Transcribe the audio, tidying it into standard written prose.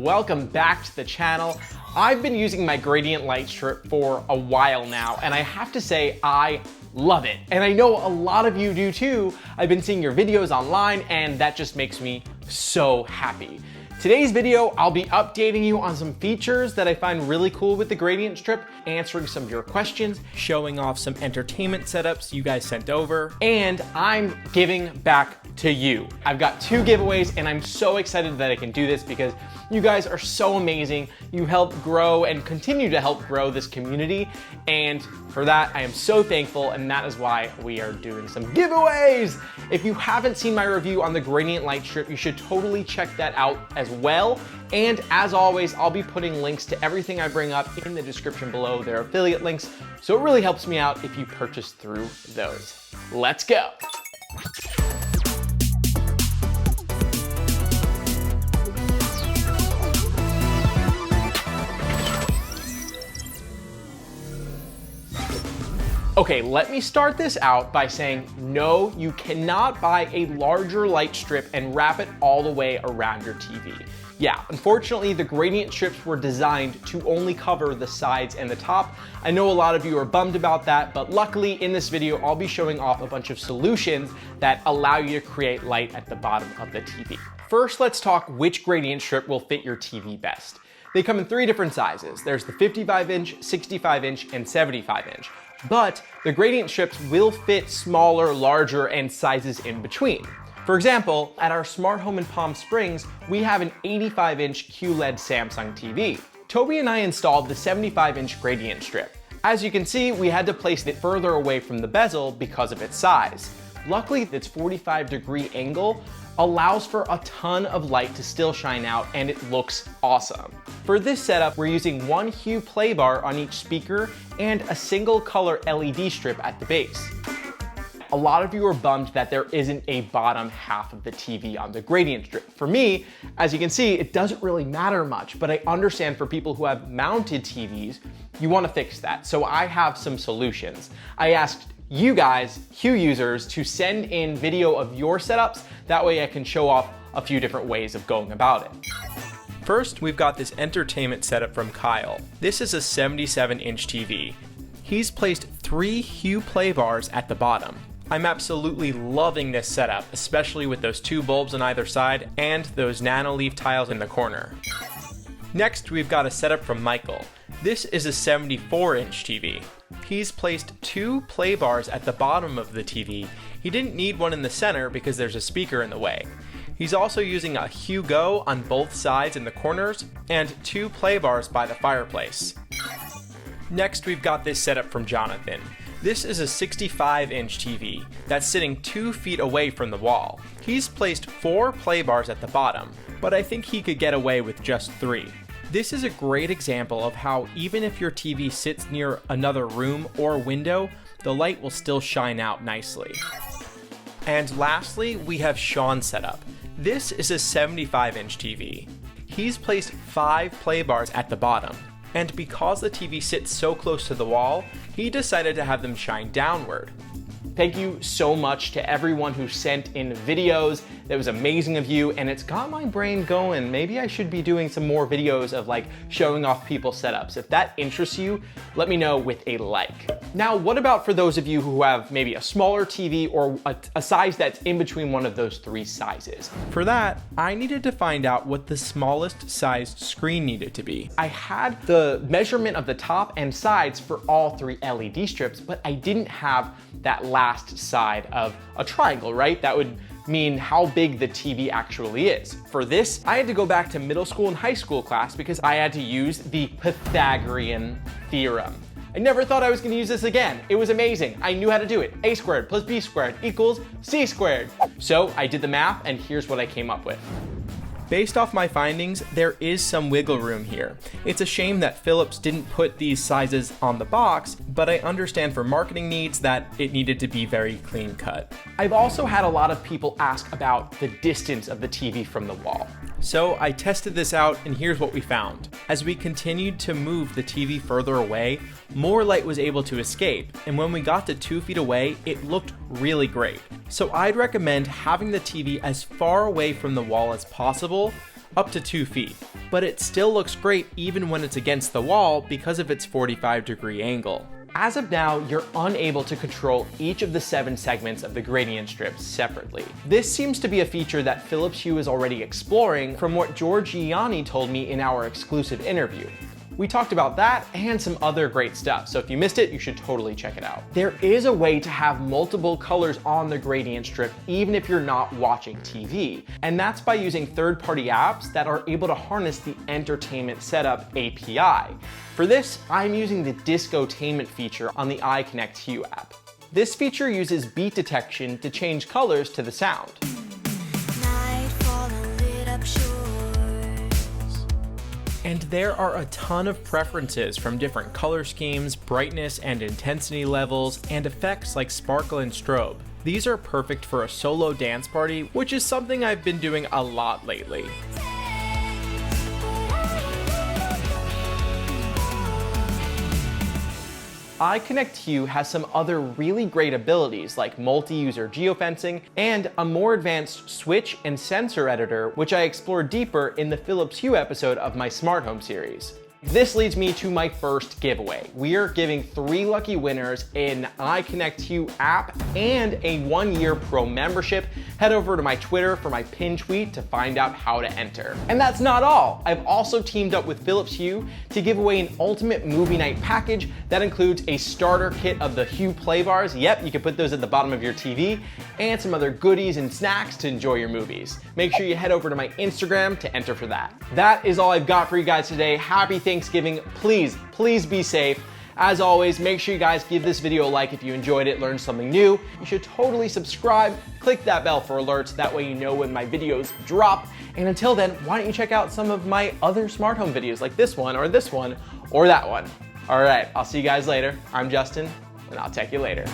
welcome back to the channel. I've been using my gradient light strip for a while now, and I have to say I love it. And I know a lot of you do too. I've been seeing your videos online, and that just makes me so happy. Today's video, I'll be updating you on some features that I find really cool with the gradient strip, answering some of your questions, showing off some entertainment setups you guys sent over, and I'm giving back to you. I've got 2 giveaways, and I'm so excited that I can do this because you guys are so amazing. You help grow and continue to help grow this community, and for that, I am so thankful, and that is why we are doing some giveaways. If you haven't seen my review on the gradient light strip, you should totally check that out as well. And as always, I'll be putting links to everything I bring up in the description below. They're affiliate links, so it really helps me out if you purchase through those. Let's go. Okay, let me start this out by saying, no, you cannot buy a larger light strip and wrap it all the way around your TV. Yeah, unfortunately, the gradient strips were designed to only cover the sides and the top. I know a lot of you are bummed about that, but luckily in this video, I'll be showing off a bunch of solutions that allow you to create light at the bottom of the TV. First, let's talk which gradient strip will fit your TV best. They come in 3 different sizes. There's the 55-inch, 65-inch, and 75-inch. But the gradient strips will fit smaller, larger, and sizes in between. For example, at our smart home in Palm Springs, we have an 85-inch QLED Samsung TV. Toby and I installed the 75-inch gradient strip. As you can see, we had to place it further away from the bezel because of its size. Luckily, its 45-degree angle allows for a ton of light to still shine out, and it looks awesome. For this setup, we're using 1 Hue play bar on each speaker and a single color LED strip at the base. A lot of you are bummed that there isn't a bottom half of the TV on the gradient strip. For me, as you can see, it doesn't really matter much, but I understand for people who have mounted TVs, you want to fix that. So I have some solutions. I asked you guys, Hue users, to send in video of your setups. That way I can show off a few different ways of going about it. First, we've got this entertainment setup from Kyle. This is a 77-inch TV. He's placed 3 Hue play bars at the bottom. I'm absolutely loving this setup, especially with those 2 bulbs on either side and those nano leaf tiles in the corner. Next, we've got a setup from Michael. This is a 74-inch TV. He's placed 2 play bars at the bottom of the TV. He didn't need one in the center because there's a speaker in the way. He's also using a Hue Go on both sides in the corners and 2 play bars by the fireplace. Next, we've got this setup from Jonathan. This is a 65-inch TV that's sitting 2 feet away from the wall. He's placed 4 play bars at the bottom, but I think he could get away with just 3. This is a great example of how even if your TV sits near another room or window, the light will still shine out nicely. And lastly, we have Sean's setup. This is a 75-inch TV. He's placed 5 play bars at the bottom, and because the TV sits so close to the wall, he decided to have them shine downward. Thank you so much to everyone who sent in videos. That was amazing of you, and it's got my brain going. Maybe I should be doing some more videos of like showing off people's setups. If that interests you, let me know with a like. Now, what about for those of you who have maybe a smaller TV or a size that's in between one of those 3 sizes? For that, I needed to find out what the smallest sized screen needed to be. I had the measurement of the top and sides for all 3 LED strips, but I didn't have that last side of a triangle, right? That would mean how big the TV actually is. For this, I had to go back to middle school and high school class because I had to use the Pythagorean theorem. I never thought I was gonna use this again. It was amazing. I knew how to do it. A squared plus B squared equals C squared. So I did the math, and here's what I came up with. Based off my findings, there is some wiggle room here. It's a shame that Philips didn't put these sizes on the box, but I understand for marketing needs that it needed to be very clean cut. I've also had a lot of people ask about the distance of the TV from the wall. So I tested this out, and here's what we found. As we continued to move the TV further away, more light was able to escape, and when we got to 2 feet away, it looked really great. So I'd recommend having the TV as far away from the wall as possible, up to 2 feet. but it still looks great even when it's against the wall because of its 45-degree angle. As of now, you're unable to control each of the 7 segments of the gradient strips separately. This seems to be a feature that Philips Hue is already exploring from what George Gianni told me in our exclusive interview. We talked about that and some other great stuff, so if you missed it, you should totally check it out. There is a way to have multiple colors on the gradient strip even if you're not watching TV, and that's by using third-party apps that are able to harness the Entertainment Setup API. For this, I'm using the Discotainment feature on the iConnectHue app. This feature uses beat detection to change colors to the sound. And there are a ton of preferences from different color schemes, brightness and intensity levels, and effects like sparkle and strobe. These are perfect for a solo dance party, which is something I've been doing a lot lately. iConnectHue has some other really great abilities like multi-user geofencing and a more advanced switch and sensor editor, which I explored deeper in the Philips Hue episode of my smart home series. This leads me to my first giveaway. We are giving 3 lucky winners an iConnectHue app and a 1-year pro membership. Head over to my Twitter for my pinned tweet to find out how to enter. And that's not all. I've also teamed up with Philips Hue to give away an ultimate movie night package that includes a starter kit of the Hue play bars. Yep, you can put those at the bottom of your TV, and some other goodies and snacks to enjoy your movies. Make sure you head over to my Instagram to enter for that. That is all I've got for you guys today. Happy Thanksgiving. Please be safe. As always, make sure you guys give this video a like if you enjoyed it, learned something new. You should totally subscribe, click that bell for alerts, that way you know when my videos drop. And until then, why don't you check out some of my other smart home videos like this one, or that one. All right, I'll see you guys later. I'm Justin, and I'll tech you later.